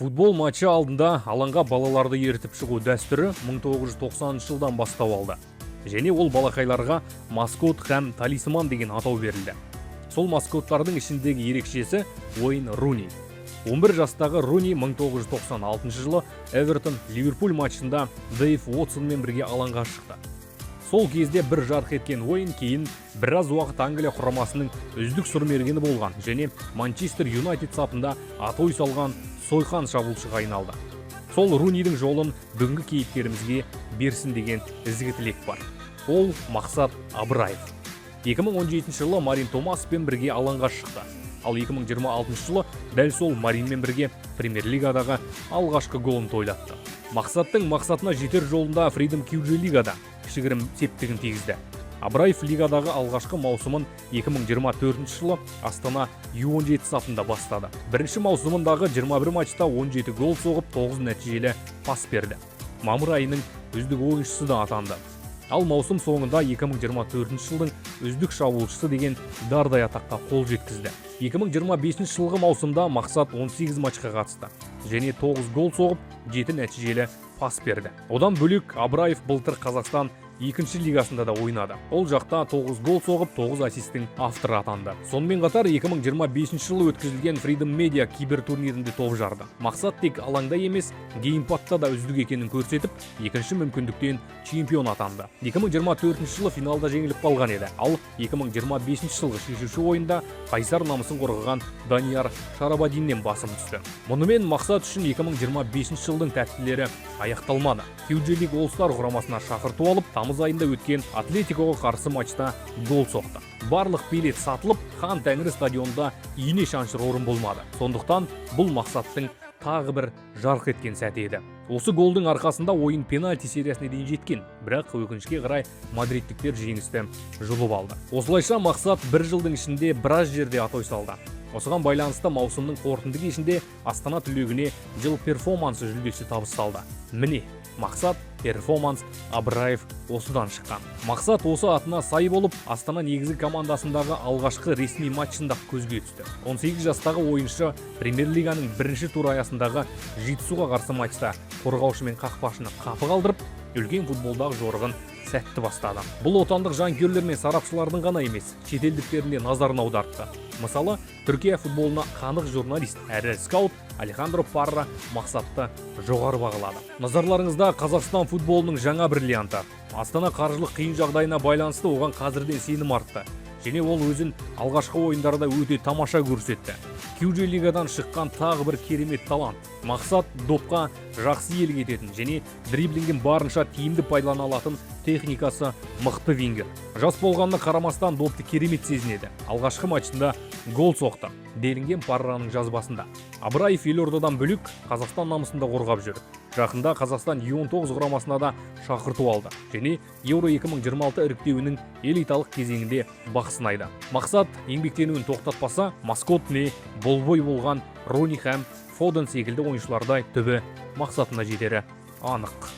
Футбол матчы алдында алаңға балаларды ертіп шығу дәстүрі 1990 жылдан бастау алды. Және ол балақайларға маскот һәм талисман деген атау берілді. Сол маскоттардың ішіндегі ерекшесі Уэйн Руни. 11 жастағы Руни 1996 жылы Эвертон Ливерпуль матчында Дэйв Уотсонмен бірге алаңға шықты. Сол кезде бір жарқ еткен ойын кейін біраз уақыт Англия құрамасының үздік сұрмергені болған және Манчестер Юнайтед сапында атой салған сойқан шабуылшыға айналды. Сол Рунидің жолын бүгінгі кейіпкерімізге берсін деген ізгі тілек бар. Ол Мақсат Абраев. 2017 жылы Марин Томаспен бірге алаңға шықты. Ал 2026 жылы дәл сол Маринмен бірге Премьер-лигадағы алғашқы голын тойлатты. Мақсаттың мақсатына жетер жолында Freedom QG лигада кішігірім септігін тигізді. Абраев лигадағы алғашқы маусымын 2024 жылы Астана U17 сапында бастады. Бірінші маусымындағы 21 матчта 17 гол соғып, 9 нәтижелі пас берді. Мамыр айының үздік ойыншысы да атанды. Ал маусым соңында 2024 жылдың үздік шабуылшысы деген дардай атаққа қол жеткізді. 2025 жылғы маусымда Мақсат 18 матчқа қатысты және 9 гол соғып, 7 нәтижелі пас берді. Одан бөлек Абраев былтыр Қазақстан екінші лигасында да ойнады. Ол жақта 9 гол соғып, 9 ассистің авторы атанды. Сонымен қатар 2025 жылы өткізілген Freedom Media кибер турнирінде топ жарды. Мақсат тек алаңда емес, геймпадта да үздік екенін көрсетіп, екінші мүмкіндіктен чемпион атанды. 2024 жылы финалда жеңіліп қалған еді. Ал 2025 жылғы шешуші ойында қайсар намысын қорғаған Данияр Шарабадиннен басым түсті. Мұнымен Мақсат үшін 2025 жылдың тәттілері аяқталмады. QG League All-Star құрамасына шақырту алып, тамыз айында өткен Атлетикоға қарсы матчта гол соқты. Барлық билет сатылып, Хан Тәңірі стадионда ине шаншыр орын болмады. Сондықтан бұл Мақсаттың тағы бір жарқ еткен сәті еді. Осы голдың арқасында ойын пенальти сериясына дейін жеткен, бірақ өкінішке қарай мадридтіктер жеңісті жұлып алды. Осылайша Мақсат бір жылдың ішінде біраз жерде атой салды. Осыған байланысты маусымның қорытынды кешінде Астана түлегіне жыл перформансы жүлдесі табысталды. Міне, Мақсат перформанс Абраев осыдан шыққан. Мақсат осы атына сай болып, Астана негізгі командасындағы алғашқы ресми матчында көзге түсті. 18 жастағы ойыншы Премьер-лиганың бірінші тур аясындағы Жетісуға қарсы матчта қорғаушы мен қақпашыны қапы қалдырып, үлкен футболдағы жорығын сәтті бастады. Бұл отандық жанкүйерлер мен сарапшылардың ғана емес, шетелдіктеріне назарын аудартты. Мысалы, Түркия футболына қанық журналист әрі скаут Алехандро Парра Мақсатты жоғары бағалады. Назарларыңызда Қазақстан футболының жаңа бриллианты. Астана қаржылық қиын жағдайына байланысты оған қазірден сенім артты. Және ол өзін алғашқы ойындарда өте тамаша көрсетті. QG лигадан шыққан тағы бір керемет талант. Мақсат допқа жақсы иелік ететін және дриблингін барынша тиімді пайдалана алатын техникасы мықты вингер. Жас болғанына қарамастан допты керемет сезінеді. Алғашқы матчында гол соқты, делінген Парраның жазбасында. Абраев елордадан бөлек Қазақстан намысында қорғап жүр. Жақында Қазақстан U19 құрамасына да шақырту алды және Еуро 2026 іріктеуінің элиталық кезеңінде бақ сынайды. Мақсат еңбектенуін тоқтатпаса, маскот не болбой болған Руни һәм Фоден секілді ойыншылардай түбі мақсатына жетері анық.